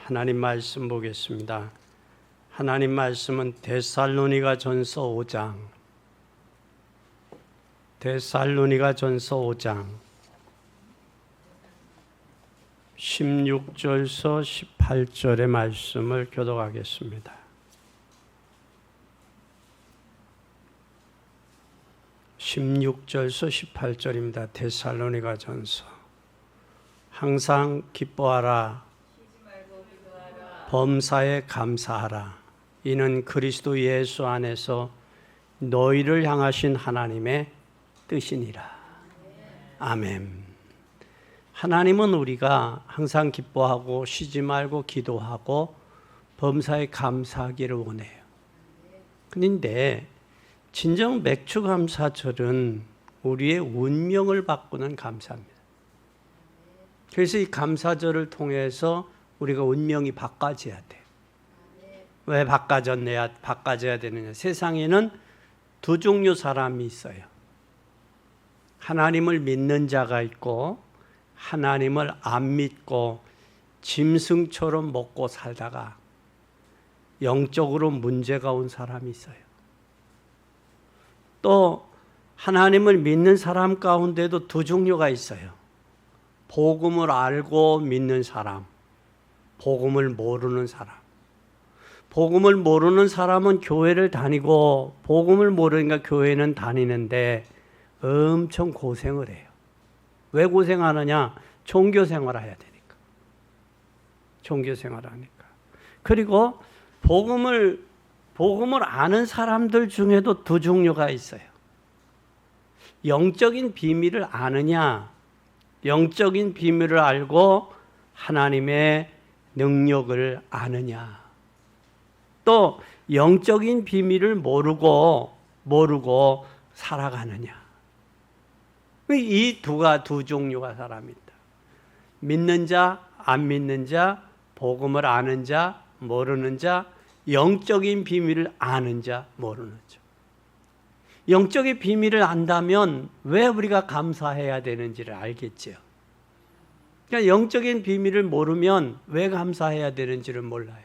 하나님 말씀 보겠습니다. 하나님 말씀은 데살로니가전서 5장 16절서 18절의 말씀을 교독하겠습니다. 16절서 18절입니다. 데살로니가전서. 항상 기뻐하라. 범사에 감사하라. 이는 그리스도 예수 안에서 너희를 향하신 하나님의 뜻이니라. 아멘. 하나님은 우리가 항상 기뻐하고 쉬지 말고 기도하고 범사에 감사하기를 원해요. 그런데 진정 맥추감사절은 우리의 운명을 바꾸는 감사입니다. 그래서 이 감사절을 통해서 우리가 운명이 바꿔져야 돼요. 왜 바꿔져야 되느냐? 세상에는 두 종류 사람이 있어요. 하나님을 믿는 자가 있고 하나님을 안 믿고 짐승처럼 먹고 살다가 영적으로 문제가 온 사람이 있어요. 또 하나님을 믿는 사람 가운데도 두 종류가 있어요. 복음을 알고 믿는 사람, 복음을 모르는 사람. 복음을 모르는 사람은 교회를 다니고 복음을 모르니까 교회는 다니는데 엄청 고생을 해요. 왜 고생하느냐? 종교생활을 해야 되니까. 종교생활을 하니까. 그리고 복음을 아는 사람들 중에도 두 종류가 있어요. 영적인 비밀을 아느냐, 영적인 비밀을 알고 하나님의 능력을 아느냐, 또 영적인 비밀을 모르고 살아가느냐. 이 두 종류가 사람이 있다. 믿는 자, 안 믿는 자, 복음을 아는 자, 모르는 자, 영적인 비밀을 아는 자, 모르는 자. 영적인 비밀을 안다면 왜 우리가 감사해야 되는지를 알겠죠. 그러니까 영적인 비밀을 모르면 왜 감사해야 되는지를 몰라요.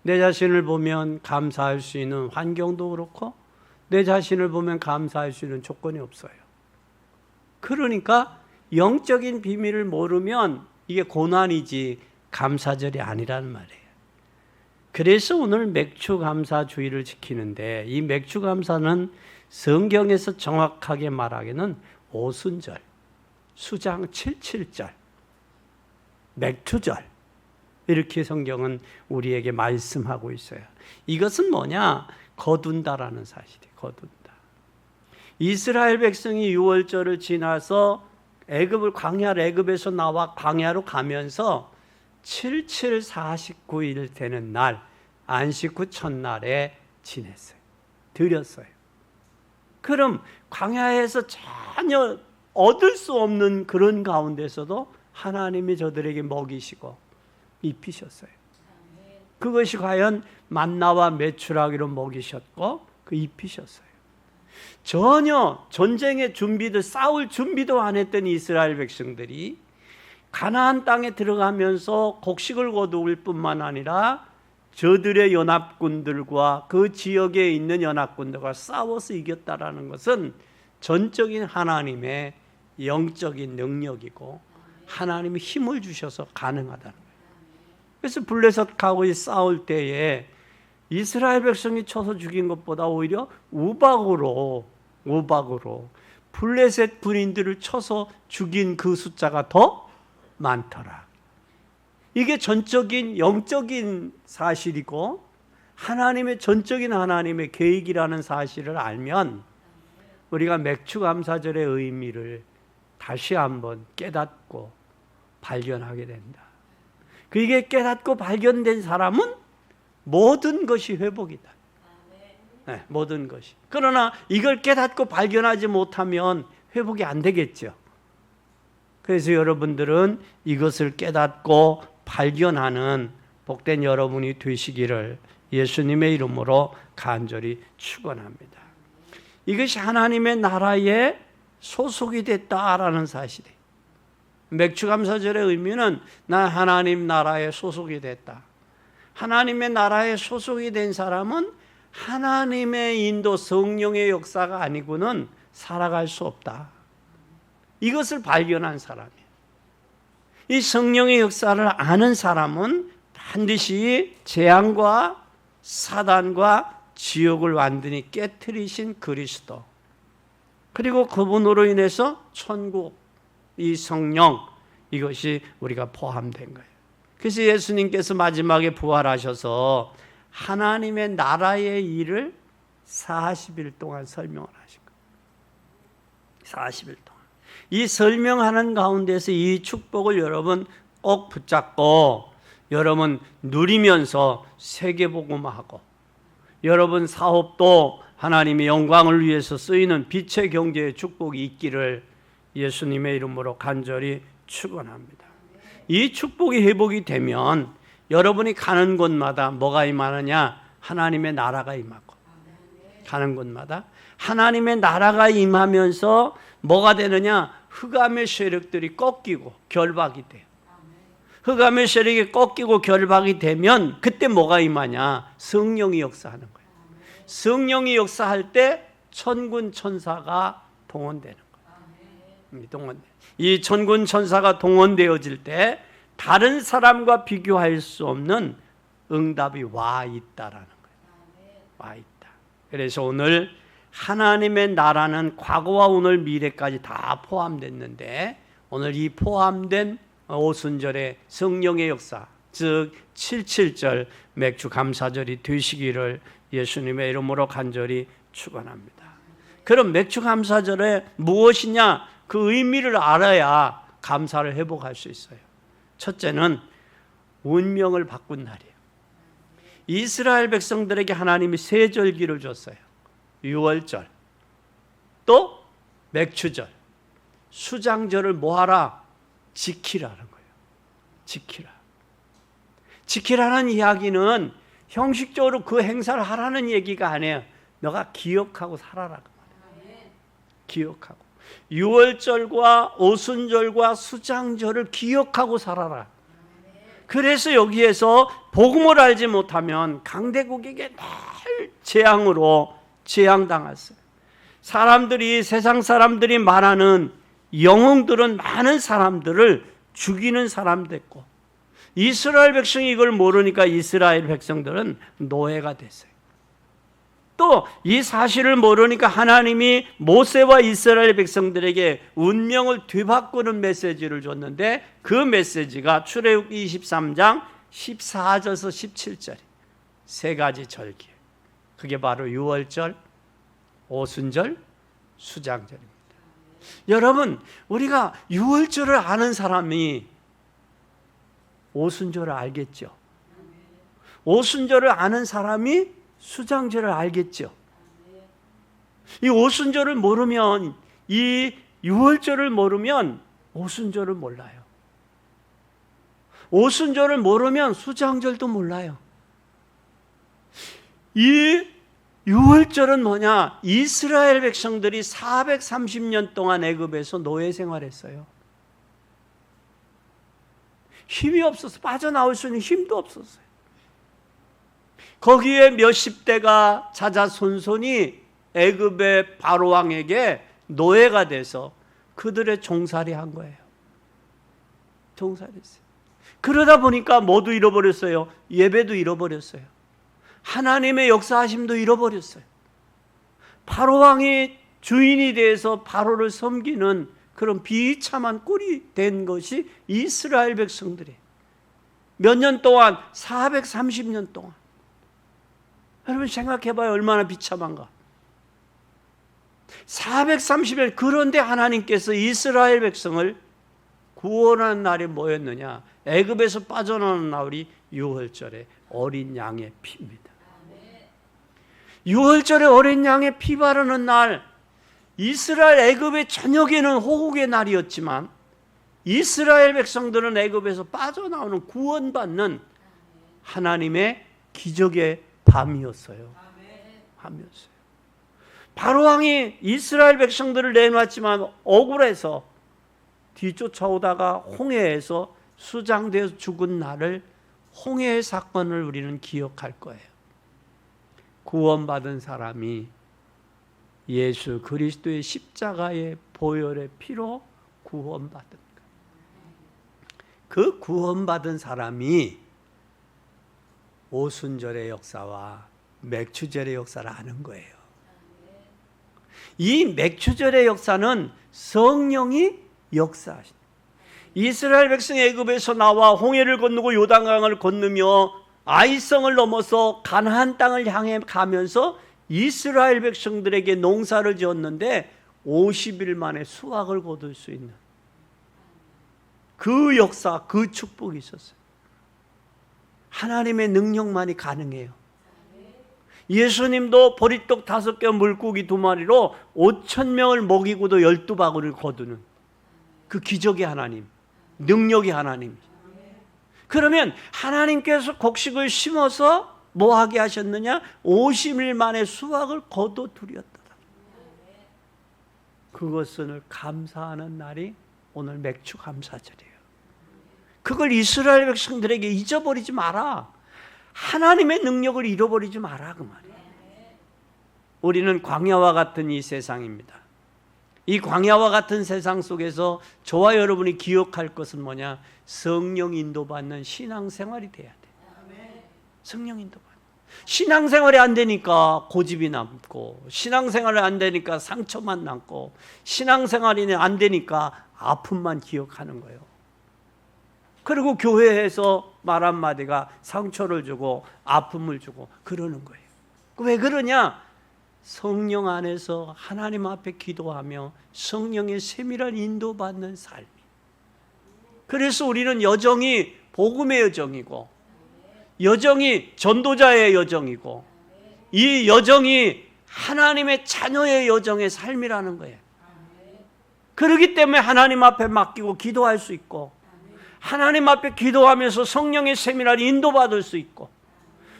내 자신을 보면 감사할 수 있는 환경도 그렇고 내 자신을 보면 감사할 수 있는 조건이 없어요. 그러니까 영적인 비밀을 모르면 이게 고난이지 감사절이 아니라는 말이에요. 그래서 오늘 맥추감사주의를 지키는데 이 맥추감사는 성경에서 정확하게 말하기는 오순절, 수장 77절, 맥추절 이렇게 성경은 우리에게 말씀하고 있어요. 이것은 뭐냐? 거둔다라는 사실이에요. 거둔다. 이스라엘 백성이 유월절을 지나서 애굽에서 나와 광야로 가면서 77 49일 되는 날 안식 후 첫날에 지냈어요. 드렸어요. 그럼 광야에서 전혀 얻을 수 없는 그런 가운데서도 하나님이 저들에게 먹이시고 입히셨어요. 그것이 과연 만나와 메추라기로 먹이셨고 그 입히셨어요. 전혀 전쟁의 준비도 싸울 준비도 안 했던 이스라엘 백성들이 가나안 땅에 들어가면서 곡식을 거두을 뿐만 아니라 저들의 연합군들과 그 지역에 있는 연합군들과 싸워서 이겼다라는 것은 전적인 하나님의 영적인 능력이고 하나님이 힘을 주셔서 가능하다는 거예요. 그래서 블레셋하고 싸울 때에 이스라엘 백성이 쳐서 죽인 것보다 오히려 우박으로 블레셋 군인들을 쳐서 죽인 그 숫자가 더 많더라. 이게 전적인 영적인 사실이고 하나님의 전적인 하나님의 계획이라는 사실을 알면 우리가 맥추감사절의 의미를 다시 한번 깨닫고 발견하게 된다. 그게 깨닫고 발견된 사람은 모든 것이 회복이다. 네, 모든 것이. 그러나 이걸 깨닫고 발견하지 못하면 회복이 안 되겠죠. 그래서 여러분들은 이것을 깨닫고 발견하는 복된 여러분이 되시기를 예수님의 이름으로 간절히 축원합니다. 이것이 하나님의 나라에 소속이 됐다라는 사실이에요. 맥주감사절의 의미는 난 하나님 나라에 소속이 됐다. 하나님의 나라에 소속이 된 사람은 하나님의 인도 성령의 역사가 아니고는 살아갈 수 없다. 이것을 발견한 사람이에요. 이 성령의 역사를 아는 사람은 반드시 재앙과 사단과 지옥을 완전히 깨트리신 그리스도, 그리고 그분으로 인해서 천국, 이 성령, 이것이 우리가 포함된 거예요. 그래서 예수님께서 마지막에 부활하셔서 하나님의 나라의 일을 40일 동안 설명을 하신 거예요. 40일 동안. 이 설명하는 가운데서 이 축복을 여러분 꼭 붙잡고 여러분 누리면서 세계복음화하고, 여러분 사업도 하나님의 영광을 위해서 쓰이는 빛의 경제의 축복이 있기를 예수님의 이름으로 간절히 축원합니다. 이 축복이 회복이 되면 여러분이 가는 곳마다 뭐가 임하느냐? 하나님의 나라가 임하고, 가는 곳마다 하나님의 나라가 임하면서 뭐가 되느냐? 흑암의 세력들이 꺾이고 결박이 돼요. 흑암의 세력이 꺾이고 결박이 되면 그때 뭐가 임하냐? 성령이 역사하는 거예요. 성령이 역사할 때 천군 천사가 동원되는 거예요. 이 천군 천사가 동원되어질 때 다른 사람과 비교할 수 없는 응답이 와 있다라는 거예요. 와 있다. 그래서 오늘 하나님의 나라는 과거와 오늘 미래까지 다 포함됐는데, 오늘 이 포함된 오순절의 성령의 역사, 즉 77절 맥주 감사절이 되시기를 예수님의 이름으로 간절히 축원합니다. 그럼 맥주 감사절에 무엇이냐? 그 의미를 알아야 감사를 회복할 수 있어요. 첫째는 운명을 바꾼 날이에요. 이스라엘 백성들에게 하나님이 세 절기를 줬어요. 유월절, 또 맥주절, 수장절을 뭐하라? 지키라는 거예요. 지키라. 지키라는 이야기는 형식적으로 그 행사를 하라는 얘기가 아니에요. 너가 기억하고 살아라 그 말이에요. 기억하고. 유월절과 오순절과 수장절을 기억하고 살아라. 그래서 여기에서 복음을 알지 못하면 강대국에게 늘 재앙으로 재앙당했어요. 사람들이, 세상 사람들이 말하는 영웅들은 많은 사람들을 죽이는 사람 됐고, 이스라엘 백성이 이걸 모르니까 이스라엘 백성들은 노예가 됐어요. 또 이 사실을 모르니까 하나님이 모세와 이스라엘 백성들에게 운명을 뒤바꾸는 메시지를 줬는데, 그 메시지가 출애굽기 23장 14절에서 17절 세 가지 절기, 그게 바로 유월절, 오순절, 수장절입니다. 여러분, 우리가 유월절을 아는 사람이 오순절을 알겠죠. 오순절을 아는 사람이 수장절을 알겠죠. 이 오순절을 모르면, 이 유월절을 모르면 오순절을 몰라요. 오순절을 모르면 수장절도 몰라요. 이 유월절은 뭐냐? 이스라엘 백성들이 430년 동안 애굽에서 노예 생활했어요. 힘이 없어서, 빠져나올 수 있는 힘도 없었어요. 거기에 몇십 대가 자자손손이 애굽의 바로 왕에게 노예가 돼서 그들의 종살이 한 거예요. 종살이했어요. 그러다 보니까 모두 잃어버렸어요. 예배도 잃어버렸어요. 하나님의 역사하심도 잃어버렸어요. 바로 왕이 주인이 돼서 바로를 섬기는 그런 비참한 꼴이 된 것이 이스라엘 백성들이 몇 년 동안, 430년 동안. 여러분 생각해봐요. 얼마나 비참한가. 430년. 그런데 하나님께서 이스라엘 백성을 구원하는 날이 뭐였느냐? 애굽에서 빠져나오는 날이 유월절에 어린 양의 피입니다. 유월절에 어린 양의 피 바르는 날, 이스라엘 애굽의 저녁에는 호국의 날이었지만 이스라엘 백성들은 애굽에서 빠져나오는 구원받는 하나님의 기적의 밤이었어요. 밤이었어요. 바로 왕이 이스라엘 백성들을 내놓았지만 억울해서 뒤쫓아오다가 홍해에서 수장되어 죽은 날을, 홍해의 사건을 우리는 기억할 거예요. 구원받은 사람이 예수 그리스도의 십자가의 보혈의 피로 구원받은 것. 그 구원받은 사람이 오순절의 역사와 맥추절의 역사를 아는 거예요. 이 맥추절의 역사는 성령이 역사하신, 이스라엘 백성이 애굽에서 나와 홍해를 건너고 요단강을 건너며 아이성을 넘어서 가나안 땅을 향해 가면서 이스라엘 백성들에게 농사를 지었는데 50일 만에 수확을 거둘 수 있는 그 역사, 그 축복이 있었어요. 하나님의 능력만이 가능해요. 예수님도 보리떡 5개, 물고기 2마리로 5,000명을 먹이고도 12바구니를 거두는 그 기적의 하나님, 능력의 하나님. 그러면 하나님께서 곡식을 심어서 뭐 하게 하셨느냐? 50일 만에 수확을 거둬들였다. 그것을 감사하는 날이 오늘 맥추 감사절이에요. 그걸 이스라엘 백성들에게 잊어버리지 마라. 하나님의 능력을 잃어버리지 마라, 그 말이에요. 우리는 광야와 같은 이 세상입니다. 이 광야와 같은 세상 속에서 저와 여러분이 기억할 것은 뭐냐? 성령 인도받는 신앙생활이 돼야 돼요. 성령 인도받는. 신앙생활이 안 되니까 고집이 남고, 신앙생활이 안 되니까 상처만 남고, 신앙생활이 안 되니까 아픔만 기억하는 거예요. 그리고 교회에서 말 한마디가 상처를 주고 아픔을 주고 그러는 거예요. 왜 그러냐? 성령 안에서 하나님 앞에 기도하며 성령의 세밀한 인도받는 삶이. 그래서 우리는 여정이 복음의 여정이고, 여정이 전도자의 여정이고, 이 여정이 하나님의 자녀의 여정의 삶이라는 거예요. 그렇기 때문에 하나님 앞에 맡기고 기도할 수 있고, 하나님 앞에 기도하면서 성령의 세밀한 인도받을 수 있고,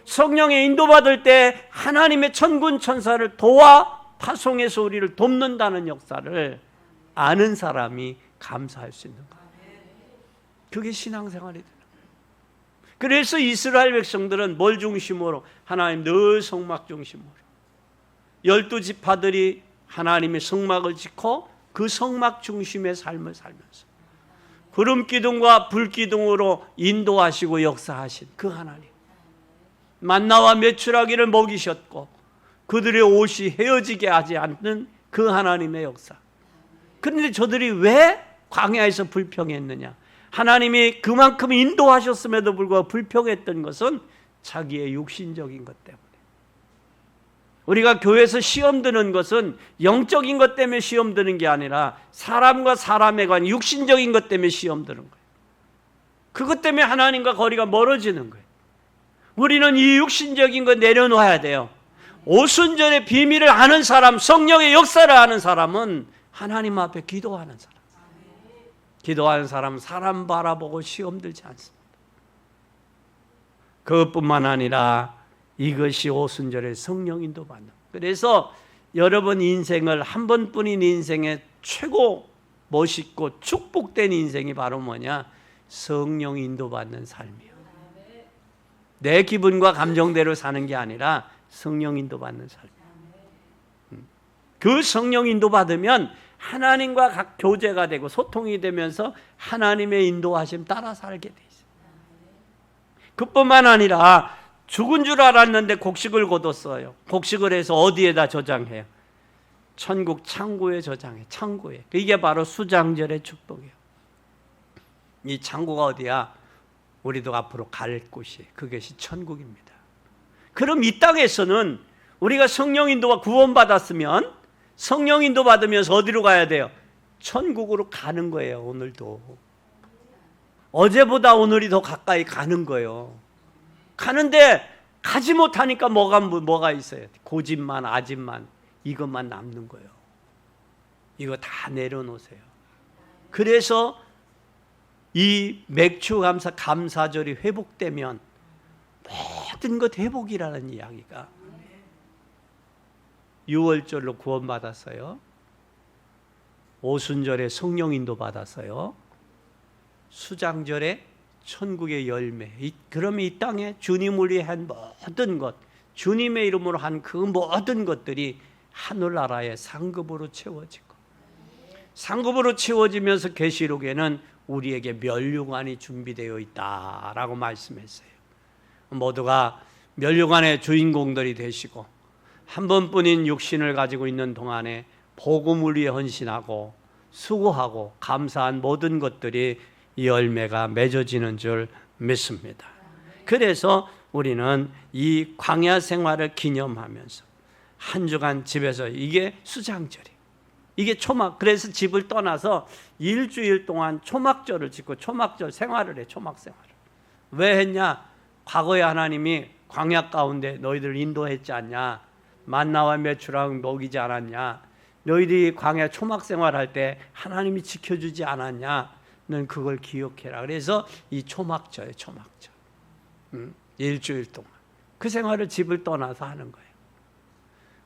성령의 인도받을 때 하나님의 천군 천사를 도와 파송해서 우리를 돕는다는 역사를 아는 사람이 감사할 수 있는 거예요. 그게 신앙생활이 되는 거예요. 그래서 이스라엘 백성들은 뭘 중심으로? 하나님 늘 성막 중심으로. 12지파들이 하나님의 성막을 짓고 그 성막 중심의 삶을 살면서 구름 기둥과 불 기둥으로 인도하시고 역사하신 그 하나님, 만나와 메추라기를 먹이셨고 그들의 옷이 헤어지게 하지 않는 그 하나님의 역사. 그런데 저들이 왜 광야에서 불평했느냐? 하나님이 그만큼 인도하셨음에도 불구하고 불평했던 것은 자기의 육신적인 것 때문에. 우리가 교회에서 시험 드는 것은 영적인 것 때문에 시험 드는 게 아니라 사람과 사람에 관한 육신적인 것 때문에 시험 드는 거예요. 그것 때문에 하나님과 거리가 멀어지는 거예요. 우리는 이 육신적인 거 내려놓아야 돼요. 오순절의 비밀을 아는 사람, 성령의 역사를 아는 사람은 하나님 앞에 기도하는 사람. 기도하는 사람은 사람 바라보고 시험 들지 않습니다. 그것뿐만 아니라 이것이 오순절의 성령 인도받는. 그래서 여러분 인생을, 한 번뿐인 인생의 최고 멋있고 축복된 인생이 바로 뭐냐? 성령 인도받는 삶이에요. 내 기분과 감정대로 사는 게 아니라 성령 인도받는 삶이에요. 그 성령 인도받으면 하나님과 각 교제가 되고 소통이 되면서 하나님의 인도하심 따라 살게 돼 있어요. 그뿐만 아니라 죽은 줄 알았는데 곡식을 거뒀어요. 곡식을 해서 어디에다 저장해요? 천국 창고에 저장해. 창고에. 이게 바로 수장절의 축복이에요. 이 창고가 어디야? 우리도 앞으로 갈 곳이, 그것이 천국입니다. 그럼 이 땅에서는 우리가 성령 인도와 구원받았으면 성령 인도 받으면서 어디로 가야 돼요? 천국으로 가는 거예요. 오늘도 어제보다 오늘이 더 가까이 가는 거예요. 가는데 가지 못하니까 뭐가 있어요? 고집만, 아집만, 이것만 남는 거예요. 이거 다 내려놓으세요. 그래서 이 맥추 감사절이 회복되면 모든 것 회복이라는 이야기가, 6월절로 구원받았어요. 오순절에 성령인도 받았어요. 수장절에 천국의 열매. 그러면 이 땅에 주님을 위해 한 모든 것, 주님의 이름으로 한 그 모든 것들이 하늘나라의 상급으로 채워지고, 상급으로 채워지면서 계시록에는 우리에게 멸류관이 준비되어 있다라고 말씀했어요. 모두가 멸류관의 주인공들이 되시고, 한 번뿐인 육신을 가지고 있는 동안에 복음을 위해 헌신하고 수고하고 감사한 모든 것들이 열매가 맺어지는 줄 믿습니다. 그래서 우리는 이 광야 생활을 기념하면서 한 주간 집에서, 이게 수장절이에요. 이게 초막, 그래서 집을 떠나서 일주일 동안 초막절을 짓고 초막절 생활을 해. 초막 생활을 왜 했냐? 과거에 하나님이 광야 가운데 너희들 인도했지 않냐? 만나와 메추랑 먹이지 않았냐? 너희들이 광야 초막 생활할 때 하나님이 지켜주지 않았냐? 넌 그걸 기억해라. 그래서 이 초막절에 초막절, 일주일 동안 그 생활을 집을 떠나서 하는 거예요.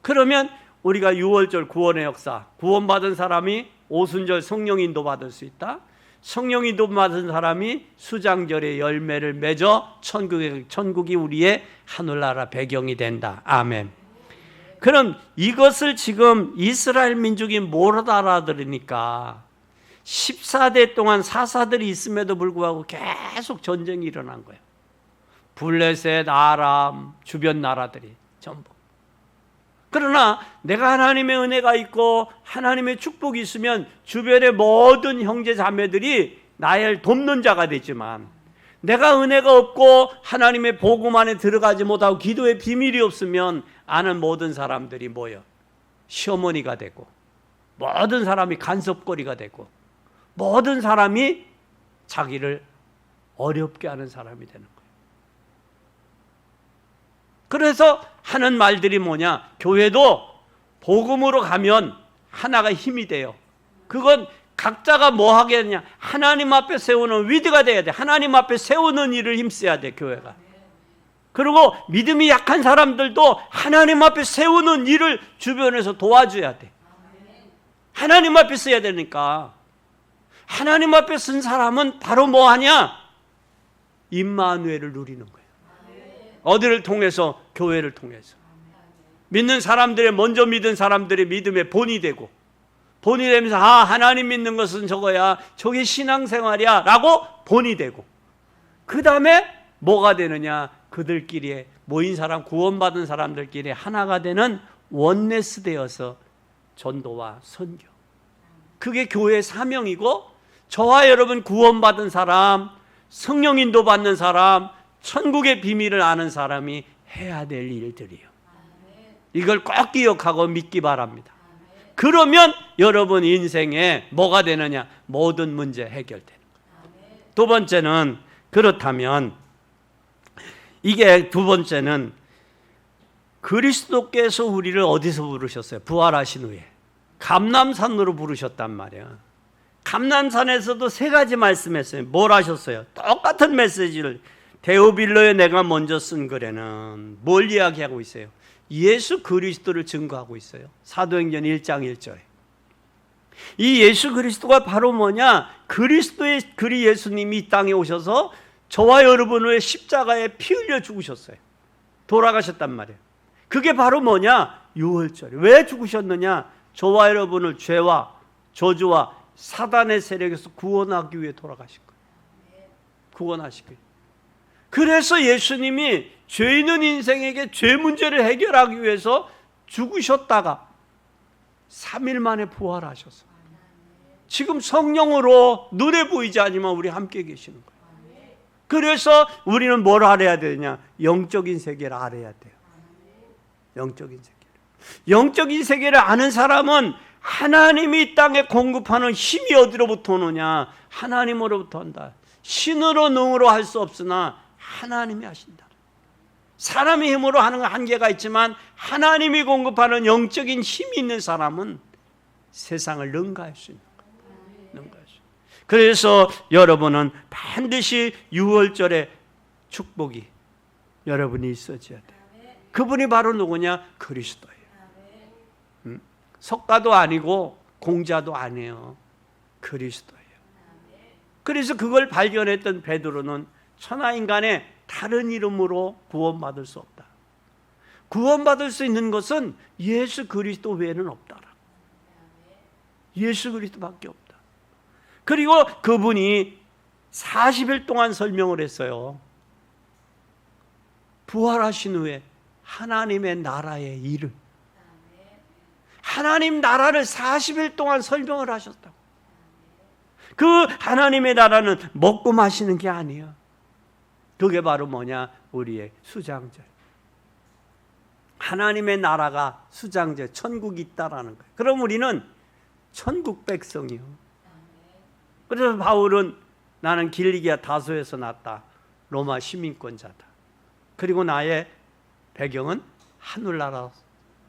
그러면 우리가 6월절 구원의 역사, 구원받은 사람이 오순절 성령인도 받을 수 있다. 성령인도 받은 사람이 수장절의 열매를 맺어 천국이 우리의 하늘나라 배경이 된다. 아멘. 그럼 이것을 지금 이스라엘 민족이 못 알아들으니까 14대 동안 사사들이 있음에도 불구하고 계속 전쟁이 일어난 거예요. 블레셋, 아람, 주변 나라들이 전부. 그러나 내가 하나님의 은혜가 있고 하나님의 축복이 있으면 주변의 모든 형제 자매들이 나를 돕는 자가 되지만, 내가 은혜가 없고 하나님의 복음 안에 들어가지 못하고 기도의 비밀이 없으면 아는 모든 사람들이 모여 시어머니가 되고, 모든 사람이 간섭거리가 되고, 모든 사람이 자기를 어렵게 하는 사람이 되는 거예요. 그래서 하는 말들이 뭐냐? 교회도 복음으로 가면 하나가 힘이 돼요. 그건 각자가 뭐 하겠냐? 하나님 앞에 세우는 위드가 돼야 돼. 하나님 앞에 세우는 일을 힘써야 돼, 교회가. 그리고 믿음이 약한 사람들도 하나님 앞에 세우는 일을 주변에서 도와줘야 돼. 하나님 앞에 써야 되니까. 하나님 앞에 쓴 사람은 바로 뭐 하냐? 임마누엘을 누리는 거예요. 어디를 통해서? 교회를 통해서. 믿는 사람들의, 먼저 믿은 사람들의 믿음의 본이 되고, 본이 되면서 하나님 믿는 것은 저거야, 저게 신앙생활이야 라고 본이 되고, 그 다음에 뭐가 되느냐? 그들끼리 모인 사람, 구원받은 사람들끼리 하나가 되는 원네스 되어서 전도와 선교, 그게 교회의 사명이고, 저와 여러분 구원받은 사람, 성령 인도 받는 사람, 천국의 비밀을 아는 사람이 해야 될 일들이에요. 이걸 꼭 기억하고 믿기 바랍니다. 그러면 여러분 인생에 뭐가 되느냐? 모든 문제 해결되는 거예요. 두 번째는, 그렇다면 이게 두 번째는 그리스도께서 우리를 어디서 부르셨어요? 부활하신 후에 감람산으로 부르셨단 말이야. 감람산에서도 세 가지 말씀했어요. 뭘 하셨어요? 똑같은 메시지를. 데오빌로에 내가 먼저 쓴 글에는 뭘 이야기하고 있어요? 예수 그리스도를 증거하고 있어요. 사도행전 1장 1절에. 이 예수 그리스도가 바로 뭐냐? 그리스도의 그리 예수님이 이 땅에 오셔서 저와 여러분을 십자가에 피 흘려 죽으셨어요. 돌아가셨단 말이에요. 그게 바로 뭐냐? 6월절에. 왜 죽으셨느냐? 저와 여러분을 죄와 저주와 사단의 세력에서 구원하기 위해 돌아가신 거예요. 구원하시기 위해. 그래서 예수님이 죄 있는 인생에게 죄 문제를 해결하기 위해서 죽으셨다가 3일 만에 부활하셔서 지금 성령으로 눈에 보이지 않지만 우리 함께 계시는 거예요. 그래서 우리는 뭘 알아야 되냐? 영적인 세계를 알아야 돼요. 영적인 세계를. 영적인 세계를 아는 사람은 하나님이 이 땅에 공급하는 힘이 어디로부터 오느냐? 하나님으로부터 온다. 신으로 능으로 할 수 없으나 하나님이 하신다. 사람의 힘으로 하는 한계가 있지만 하나님이 공급하는 영적인 힘이 있는 사람은 세상을 능가할 수 있는 거예요. 능가할 수. 그래서 여러분은 반드시 6월절의 축복이 여러분이 있어져야 돼요. 그분이 바로 누구냐? 그리스도예요. 석가도 아니고 공자도 아니에요. 그리스도예요. 그래서 그걸 발견했던 베드로는 천하인간의 다른 이름으로 구원받을 수 없다. 구원받을 수 있는 것은 예수 그리스도 외에는 없다라. 예수 그리스도밖에 없다. 그리고 그분이 40일 동안 설명을 했어요. 부활하신 후에 하나님의 나라의 이름, 하나님 나라를 40일 동안 설명을 하셨다고. 그 하나님의 나라는 먹고 마시는 게 아니에요. 그게 바로 뭐냐? 우리의 수장절. 하나님의 나라가 수장절, 천국이 있다라는 거예요. 그럼 우리는 천국 백성이요. 그래서 바울은 나는 길리기아 다소에서 났다. 로마 시민권자다. 그리고 나의 배경은 하늘나라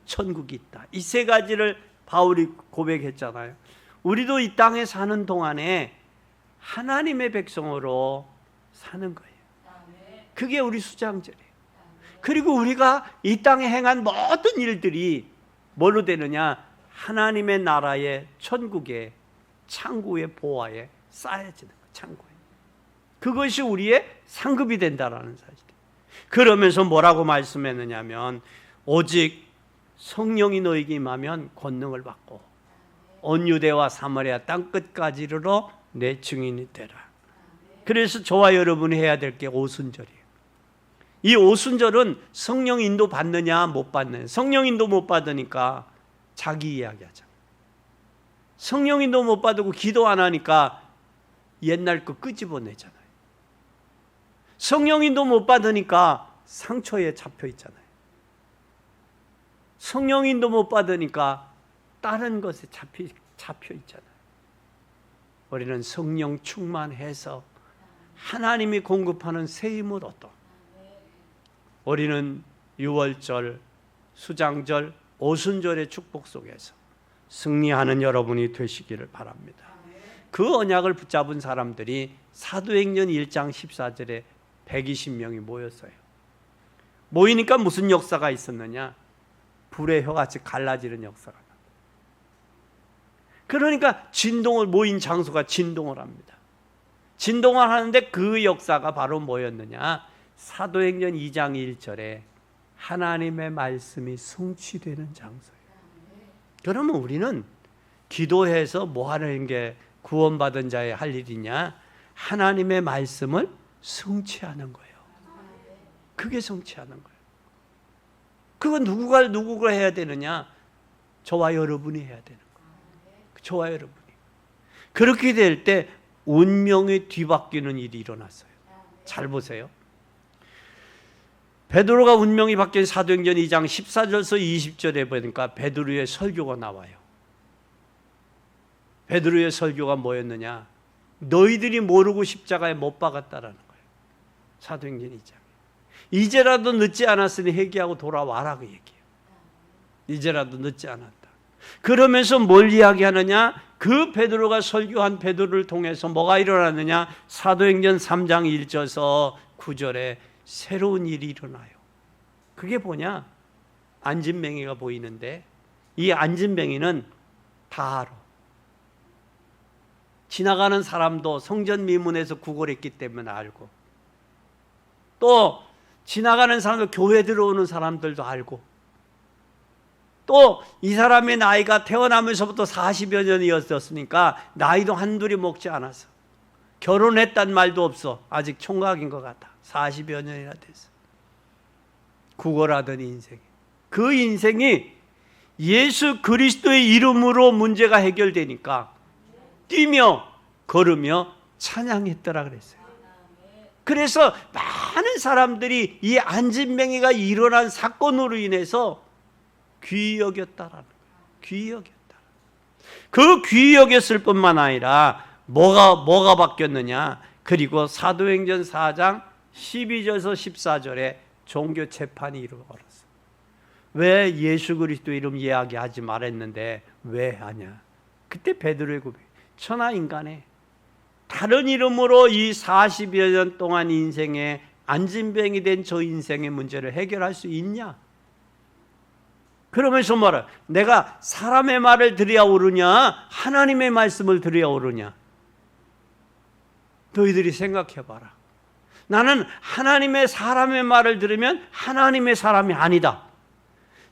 천국이 있다. 이 세 가지를 바울이 고백했잖아요. 우리도 이 땅에 사는 동안에 하나님의 백성으로 사는 거예요. 그게 우리 수장절이에요. 그리고 우리가 이 땅에 행한 모든 일들이 뭘로 되느냐? 하나님의 나라의 천국의 창고의 보화에 쌓여지는 거예요. 창고에. 그것이 우리의 상급이 된다라는 사실이에요. 그러면서 뭐라고 말씀했느냐면 오직 성령이 너에게 임하면 권능을 받고 온 유대와 사마리아 땅 끝까지 이르러 내 증인이 되라. 그래서 저와 여러분이 해야 될 게 오순절이에요. 이 오순절은 성령 인도 받느냐 못 받느냐. 성령 인도 못 받으니까 자기 이야기하잖아요. 성령 인도 못 받고 기도 안 하니까 옛날 거 끄집어내잖아요. 성령 인도 못 받으니까 상처에 잡혀 있잖아요. 성령 인도 못 받으니까 다른 것에 잡혀 있잖아요. 우리는 성령 충만해서 하나님이 공급하는 새 힘을 얻어 우리는 유월절, 수장절, 오순절의 축복 속에서 승리하는 여러분이 되시기를 바랍니다. 그 언약을 붙잡은 사람들이 사도행전 1장 14절에 120명이 모였어요. 모이니까 무슨 역사가 있었느냐? 불의 혀같이 갈라지는 역사가 납니다. 그러니까 진동을, 모인 장소가 진동을 합니다. 진동을 하는데 그 역사가 바로 뭐였느냐? 사도행전 2장 1절에 하나님의 말씀이 성취되는 장소예요. 그러면 우리는 기도해서 뭐 하는 게 구원받은 자의 할 일이냐? 하나님의 말씀을 성취하는 거예요. 그게 성취하는 거예요. 그건 누구가 해야 되느냐? 저와 여러분이 해야 되는 거예요. 저와 여러분이. 그렇게 될 때 운명이 뒤바뀌는 일이 일어났어요. 잘 보세요. 베드로가 운명이 바뀐 사도행전 2장 14절에서 20절에 보니까 베드로의 설교가 나와요. 베드로의 설교가 뭐였느냐? 너희들이 모르고 십자가에 못 박았다라는 거예요. 사도행전 2장. 이제라도 늦지 않았으니 회개하고 돌아와라 그 얘기예요. 이제라도 늦지 않았다. 그러면서 뭘 이야기하느냐? 그 베드로가 설교한 베드로를 통해서 뭐가 일어났느냐? 사도행전 3장 1절에서 9절에 새로운 일이 일어나요. 그게 뭐냐? 안진뱅이가 보이는데 이 안진뱅이는 다 알아. 지나가는 사람도 성전 미문에서 구걸했기 때문에 알고, 또 지나가는 사람도 교회 들어오는 사람들도 알고, 또 이 사람의 나이가 태어나면서부터 40여 년이었으니까 나이도 한둘이 먹지 않았어. 결혼했단 말도 없어. 아직 총각인 것 같아. 40여 년이나 됐어. 구걸하던 인생. 그 인생이 예수 그리스도의 이름으로 문제가 해결되니까 뛰며 걸으며 찬양했더라 그랬어요. 그래서 많은 사람들이 이 안진뱅이가 일어난 사건으로 인해서 귀히 여겼다라는 거예요. 귀히 여겼다. 그 귀히 여겼을 뿐만 아니라 뭐가 바뀌었느냐? 그리고 사도행전 4장 12절에서 14절에 종교 재판이 이루어졌어. 왜 예수 그리스도 이름 이야기하지 말았는데 왜 하냐? 그때 베드로의 고백. 천하 인간의 다른 이름으로 이 40여 년 동안 인생에 안진뱅이 된 저 인생의 문제를 해결할 수 있냐? 그러면서 뭐라? 내가 사람의 말을 들어야 오르냐, 하나님의 말씀을 들어야 오르냐? 너희들이 생각해 봐라. 나는 하나님의 사람의 말을 들으면 하나님의 사람이 아니다.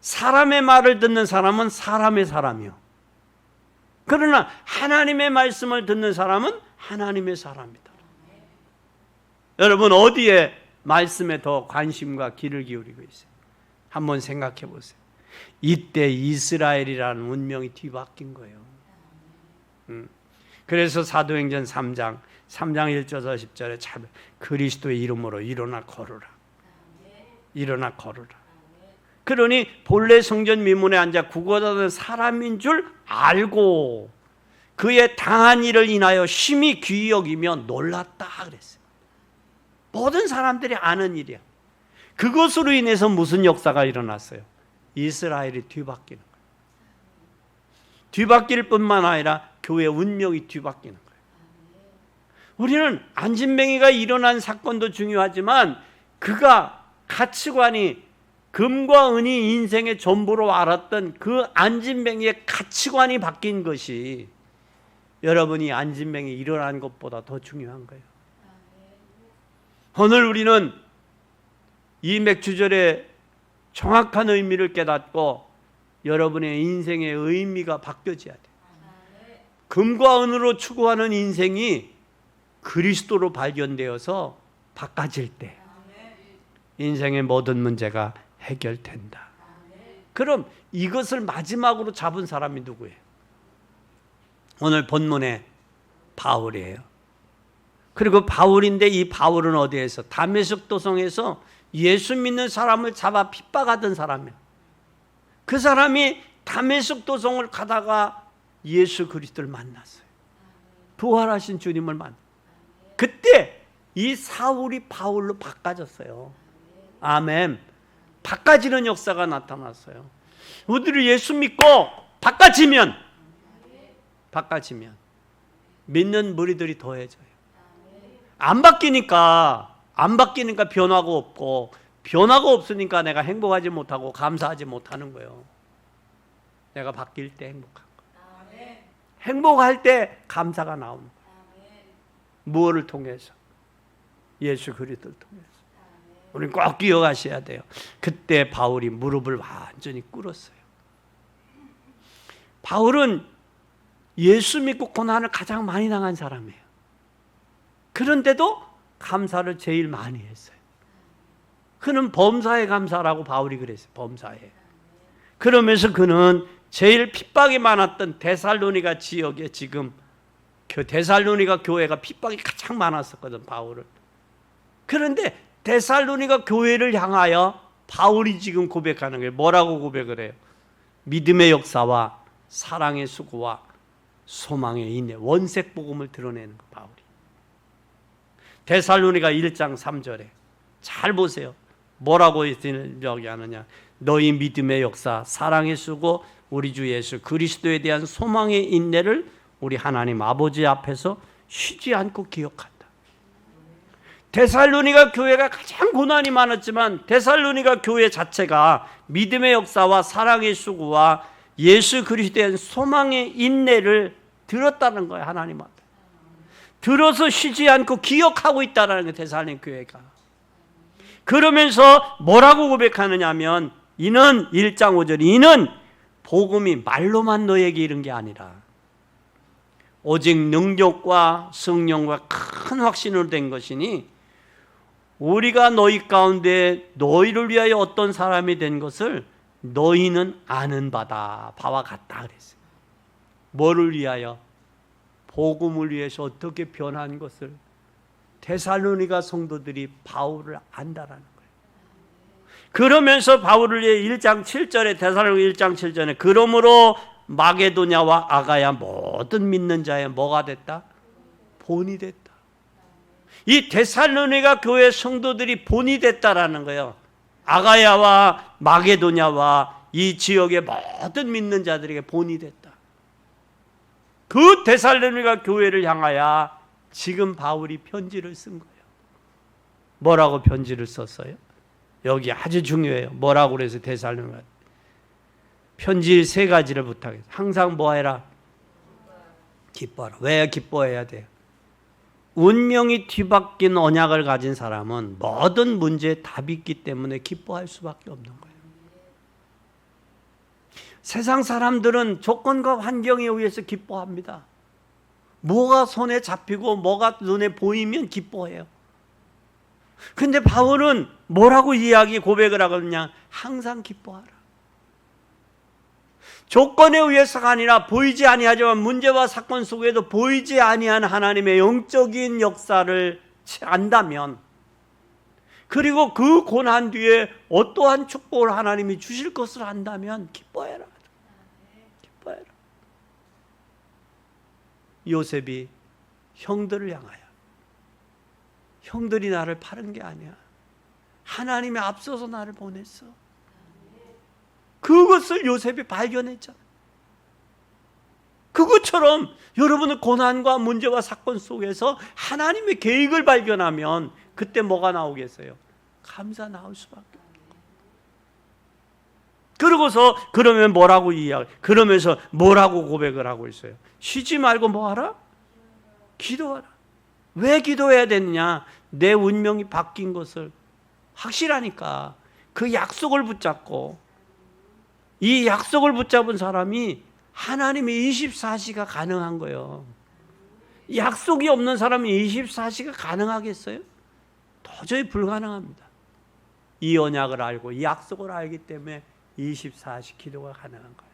사람의 말을 듣는 사람은 사람의 사람이요. 그러나 하나님의 말씀을 듣는 사람은 하나님의 사람이다. 여러분 어디에 말씀에 더 관심과 귀를 기울이고 있어요? 한번 생각해 보세요. 이때 이스라엘이라는 운명이 뒤바뀐 거예요. 그래서 사도행전 3장 1절에서 10절에 참 그리스도의 이름으로 일어나 걸으라. 일어나 걸으라. 그러니 본래 성전 미문에 앉아 구걸하던 사람인 줄 알고 그의 당한 일을 인하여 심히 귀히 여기며 놀랐다 그랬어요. 모든 사람들이 아는 일이야. 그것으로 인해서 무슨 역사가 일어났어요? 이스라엘이 뒤바뀌는 거예요. 뒤바뀔 뿐만 아니라 교회의 운명이 뒤바뀌는 거예요. 우리는 안진뱅이가 일어난 사건도 중요하지만 그가 가치관이 금과 은이 인생의 전부로 알았던 그 안진뱅이의 가치관이 바뀐 것이 여러분이 안진뱅이 일어난 것보다 더 중요한 거예요. 오늘 우리는 이 맥주절의 정확한 의미를 깨닫고 여러분의 인생의 의미가 바뀌어져야 돼요. 금과 은으로 추구하는 인생이 그리스도로 발견되어서 바꿔질 때 인생의 모든 문제가 해결된다. 그럼 이것을 마지막으로 잡은 사람이 누구예요? 오늘 본문에 바울이에요. 그리고 바울인데 이 바울은 어디에서? 다메섹 도성에서 예수 믿는 사람을 잡아 핍박하던 사람이에요. 그 사람이 다메섹 도성을 가다가 예수 그리스도를 만났어요. 부활하신 주님을 만났어요. 그때 이 사울이 바울로 바꿔졌어요. 아멘. 바꿔지는 역사가 나타났어요. 우리들이 예수 믿고 바꿔지면 믿는 무리들이 더해져요. 안 바뀌니까 변화가 없고 변화가 없으니까 내가 행복하지 못하고 감사하지 못하는 거예요. 내가 바뀔 때 행복한 거예요. 행복할 때 감사가 나오는 거예요. 무엇을 통해서? 예수 그리스도를 통해서. 우리는 꼭 기억하셔야 돼요. 그때 바울이 무릎을 완전히 꿇었어요. 바울은 예수 믿고 고난을 가장 많이 당한 사람이에요. 그런데도 감사를 제일 많이 했어요. 그는 범사에 감사라고 바울이 그랬어요. 범사에. 그러면서 그는 제일 핍박이 많았던 데살로니가 지역에 지금 데살로니가 교회가 핍박이 가장 많았었거든, 바울은. 그런데 데살로니가 교회를 향하여 바울이 지금 고백하는 거예요. 뭐라고 고백을 해요? 믿음의 역사와 사랑의 수고와 소망의 인내, 원색 복음을 드러내는 거, 바울이. 데살로니가 1장 3절에 잘 보세요. 뭐라고 이야기하느냐? 너희 믿음의 역사, 사랑의 수고, 우리 주 예수 그리스도에 대한 소망의 인내를 우리 하나님 아버지 앞에서 쉬지 않고 기억한다. 데살로니가 교회가 가장 고난이 많았지만 데살로니가 교회 자체가 믿음의 역사와 사랑의 수고와 예수 그리스도에 대한 소망의 인내를 들었다는 거예요. 하나님 앞에 들어서 쉬지 않고 기억하고 있다는 거예요. 데살로니 교회가. 그러면서 뭐라고 고백하느냐 하면 이는 1장 5절 이는 복음이 말로만 너에게 이른 게 아니라 오직 능력과 성령과 큰 확신으로 된 것이니 우리가 너희 가운데 너희를 위하여 어떤 사람이 된 것을 너희는 아는 바다. 바와 같다 그랬어요. 뭐를 위하여? 복음을 위해서 어떻게 변한 것을 데살로니가 성도들이 바울을 안다라는 거예요. 그러면서 바울을 위해 1장 7절에 데살로니가 1장 7절에 그러므로 마게도냐와 아가야 모든 믿는 자의 뭐가 됐다? 본이 됐다. 이 데살로니가 교회 성도들이 본이 됐다라는 거예요. 아가야와 마게도냐와 이 지역의 모든 믿는 자들에게 본이 됐다. 그 데살로니가 교회를 향하여 지금 바울이 편지를 쓴 거예요. 뭐라고 편지를 썼어요? 여기 아주 중요해요. 뭐라고 그래서 데살로니가 편지 3가지를 부탁해요. 항상 뭐 해라? 기뻐하라. 왜 기뻐해야 돼요? 운명이 뒤바뀐 언약을 가진 사람은 모든 문제에 답이 있기 때문에 기뻐할 수밖에 없는 거예요. 세상 사람들은 조건과 환경에 의해서 기뻐합니다. 뭐가 손에 잡히고 뭐가 눈에 보이면 기뻐해요. 근데 바울은 뭐라고 고백을 하거든요. 항상 기뻐하라. 조건에 의해서가 아니라 보이지 아니하지만 문제와 사건 속에도 보이지 아니한 하나님의 영적인 역사를 안다면, 그리고 그 고난 뒤에 어떠한 축복을 하나님이 주실 것을 안다면 기뻐해라. 기뻐해라. 요셉이 형들을 향하여, 형들이 나를 파는 게 아니야, 하나님이 앞서서 나를 보냈어. 그것을 요셉이 발견했잖아. 그것처럼 여러분은 고난과 문제와 사건 속에서 하나님의 계획을 발견하면 그때 뭐가 나오겠어요? 감사 나올 수밖에 없는 거예요. 그러면 뭐라고 그러면서 뭐라고 고백을 하고 있어요? 쉬지 말고 뭐 하라? 기도하라. 왜 기도해야 되느냐? 내 운명이 바뀐 것을 확실하니까. 그 약속을 붙잡고, 이 약속을 붙잡은 사람이 하나님의 24시가 가능한 거예요. 약속이 없는 사람이 24시가 가능하겠어요? 도저히 불가능합니다. 이 언약을 알고 이 약속을 알기 때문에 24시 기도가 가능한 거예요.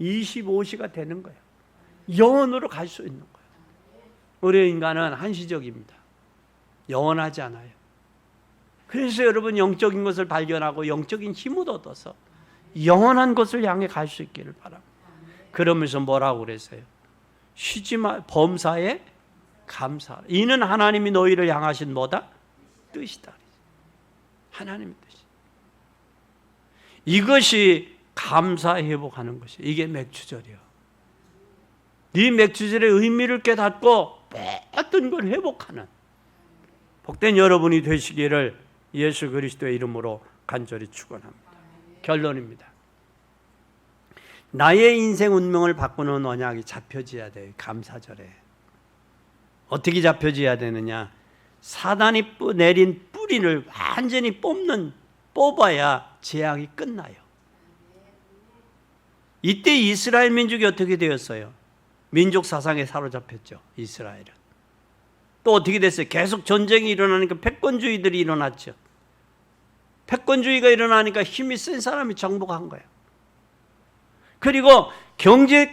25시가 되는 거예요. 영원으로 갈 수 있는 거예요. 우리 인간은 한시적입니다. 영원하지 않아요. 그래서 여러분 영적인 것을 발견하고 영적인 힘을 얻어서 영원한 것을 향해 갈 수 있기를 바랍니다. 그러면서 뭐라고 그랬어요? 쉬지 마, 범사에 감사하라. 이는 하나님이 너희를 향하신 뭐다? 뜻이다. 하나님의 뜻이. 이것이 감사 회복하는 것이, 이게 맥주절이요. 네 맥주절의 의미를 깨닫고 모든 걸 회복하는 복된 여러분이 되시기를 예수 그리스도의 이름으로 간절히 축원합니다. 결론입니다. 나의 인생 운명을 바꾸는 언약이 잡혀져야 돼요. 감사절에. 어떻게 잡혀져야 되느냐? 사단이 내린 뿌리를 완전히 뽑아야 재앙이 끝나요. 이때 이스라엘 민족이 어떻게 되었어요? 민족 사상에 사로잡혔죠. 이스라엘은. 또 어떻게 됐어요? 계속 전쟁이 일어나니까 패권주의들이 일어났죠. 패권주의가 일어나니까 힘이 센 사람이 정복한 거예요. 그리고 경제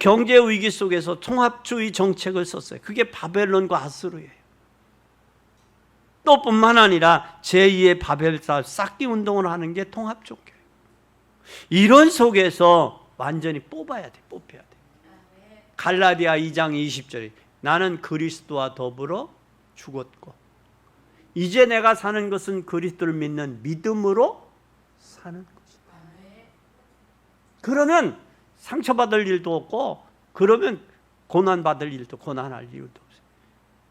위기 속에서 통합주의 정책을 썼어요. 그게 바벨론과 아수르예요. 또 뿐만 아니라 제2의 바벨탑 쌓기 운동을 하는 게 통합종교예요. 이런 속에서 완전히 뽑혀야 돼. 갈라디아 2장 20절에 나는 그리스도와 더불어 죽었고 이제 내가 사는 것은 그리스도를 믿는 믿음으로 사는 것이다. 그러면 상처받을 일도 없고, 그러면 고난받을 일도, 고난할 이유도 없어요.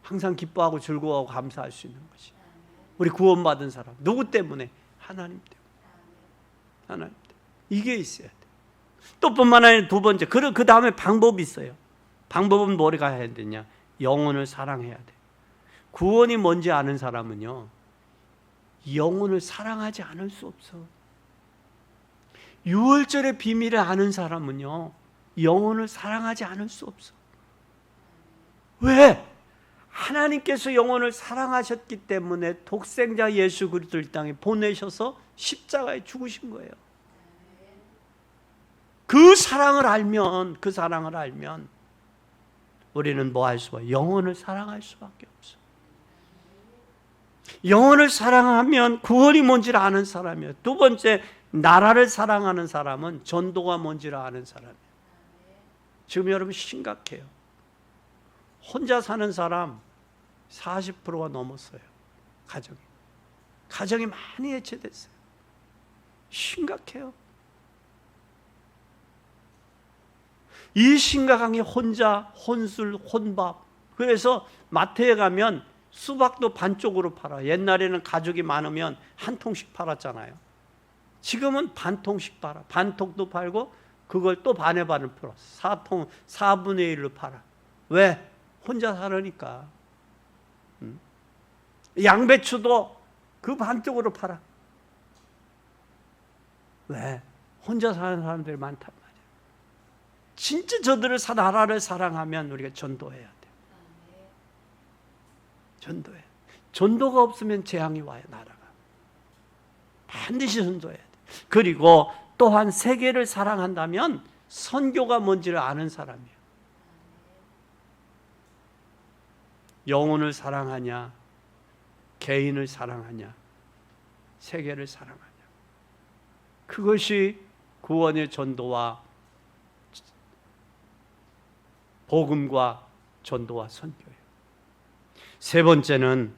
항상 기뻐하고 즐거워하고 감사할 수 있는 것이. 우리 구원받은 사람 누구 때문에? 하나님 때문에. 하나님 때문에. 이게 있어야 돼. 또 뿐만 아니라 두 번째, 그 다음에 방법이 있어요. 방법은 뭐가 해야 되냐? 영혼을 사랑해야 돼. 구원이 뭔지 아는 사람은요, 영혼을 사랑하지 않을 수 없어. 유월절의 비밀을 아는 사람은요, 영혼을 사랑하지 않을 수 없어. 왜? 하나님께서 영혼을 사랑하셨기 때문에 독생자 예수 그리스도를 이 땅에 보내셔서 십자가에 죽으신 거예요. 그 사랑을 알면 우리는 뭐 할 수가? 영혼을 사랑할 수밖에 없어. 영혼을 사랑하면 구원이 뭔지를 아는 사람이에요. 두 번째, 나라를 사랑하는 사람은 전도가 뭔지를 아는 사람이에요. 지금 여러분 심각해요. 혼자 사는 사람 40%가 넘었어요. 가정이 많이 해체됐어요. 심각해요. 이 심각한 게 혼자, 혼술, 혼밥. 그래서 마트에 가면 수박도 반쪽으로 팔아. 옛날에는 가족이 많으면 한 통씩 팔았잖아요. 지금은 반 통씩 팔아. 반통도 팔고 그걸 또 반에 반을 풀어 4분의 1로 팔아. 왜? 혼자 살으니까. 양배추도 그 반쪽으로 팔아. 왜? 혼자 사는 사람들이 많단 말이야. 진짜 저들을 나라를 사랑하면 우리가 전도해야 돼. 전도해. 전도가 없으면 재앙이 와요. 나라가. 반드시 전도해야 돼. 그리고 또한 세계를 사랑한다면 선교가 뭔지를 아는 사람이에요. 영혼을 사랑하냐, 개인을 사랑하냐, 세계를 사랑하냐. 그것이 구원의 전도와 복음과 전도와 선교예요. 세 번째는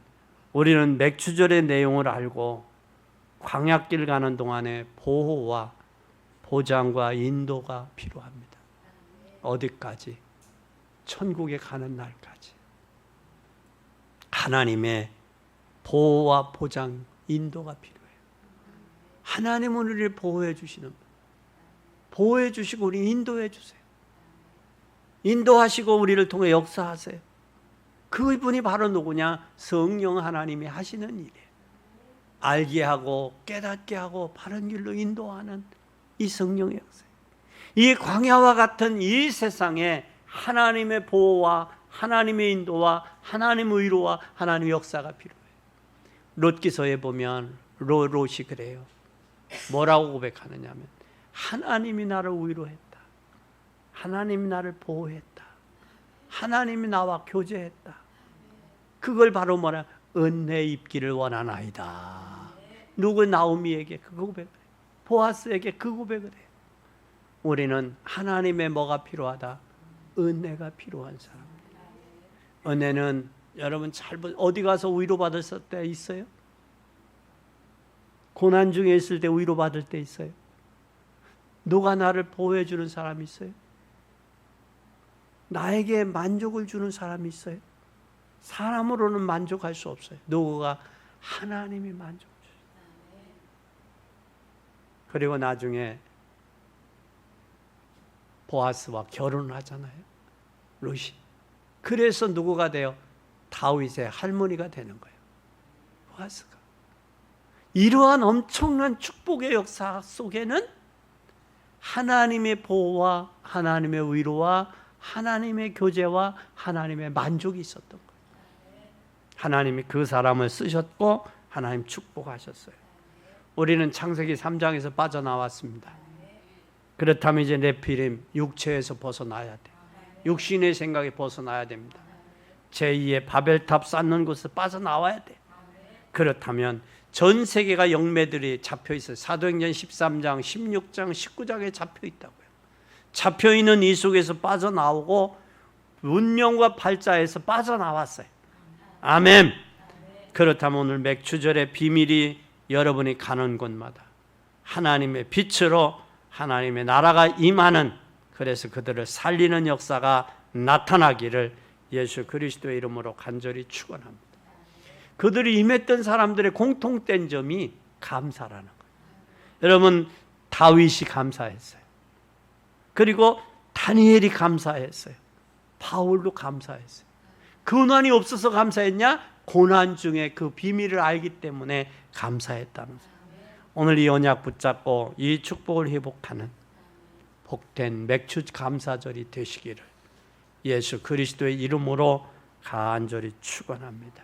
우리는 맥추절의 내용을 알고 광야길 가는 동안에 보호와 보장과 인도가 필요합니다. 어디까지? 천국에 가는 날까지. 하나님의 보호와 보장, 인도가 필요해요. 하나님은 우리를 보호해 주시는 분. 보호해 주시고 우리 인도해 주세요. 인도하시고 우리를 통해 역사하세요. 그분이 바로 누구냐? 성령 하나님이 하시는 일이에요. 알게 하고 깨닫게 하고 바른 길로 인도하는 이 성령의 역사. 이 광야와 같은 이 세상에 하나님의 보호와 하나님의 인도와 하나님의 위로와 하나님의 역사가 필요해요. 롯기서에 보면 롯이 그래요. 뭐라고 고백하느냐면 하나님이 나를 위로했다. 하나님이 나를 보호했다. 하나님이 나와 교제했다. 그걸 바로 뭐라? 은혜 입기를 원하나이다. 누구? 나오미에게 그 고백을 해요. 보아스에게 그 고백을 해요. 우리는 하나님의 뭐가 필요하다? 은혜가 필요한 사람. 은혜는 여러분 잘 어디 가서 위로받았을 때 있어요? 고난 중에 있을 때 위로받을 때 있어요? 누가 나를 보호해 주는 사람이 있어요? 나에게 만족을 주는 사람이 있어요? 사람으로는 만족할 수 없어요. 누구가? 하나님이 만족을 주세요. 그리고 나중에 보아스와 결혼을 하잖아요. 롯이. 그래서 누구가 돼요? 다윗의 할머니가 되는 거예요. 보아스가. 이러한 엄청난 축복의 역사 속에는 하나님의 보호와 하나님의 위로와 하나님의 교제와 하나님의 만족이 있었던 거예요. 하나님이 그 사람을 쓰셨고 하나님 축복하셨어요. 우리는 창세기 3장에서 빠져나왔습니다. 그렇다면 이제 네피림 육체에서 벗어나야 돼. 육신의 생각에 벗어나야 됩니다. 제2의 바벨탑 쌓는 곳에서 빠져나와야 돼. 그렇다면 전 세계가 영매들이 잡혀 있어요. 사도행전 13장, 16장, 19장에 잡혀 있다고요. 잡혀 있는 이 속에서 빠져나오고 운명과 팔자에서 빠져나왔어요. 아멘. 그렇다면 오늘 맥추절의 비밀이 여러분이 가는 곳마다 하나님의 빛으로 하나님의 나라가 임하는, 그래서 그들을 살리는 역사가 나타나기를 예수 그리스도의 이름으로 간절히 축원합니다. 그들이 임했던 사람들의 공통된 점이 감사라는 거예요. 여러분, 다윗이 감사했어요. 그리고 다니엘이 감사했어요. 바울도 감사했어요. 고난이 없어서 감사했냐? 고난 중에 그 비밀을 알기 때문에 감사했다는 거예요. 오늘 이 언약 붙잡고 이 축복을 회복하는 복된 맥추 감사절이 되시기를 예수 그리스도의 이름으로 간절히 축원합니다.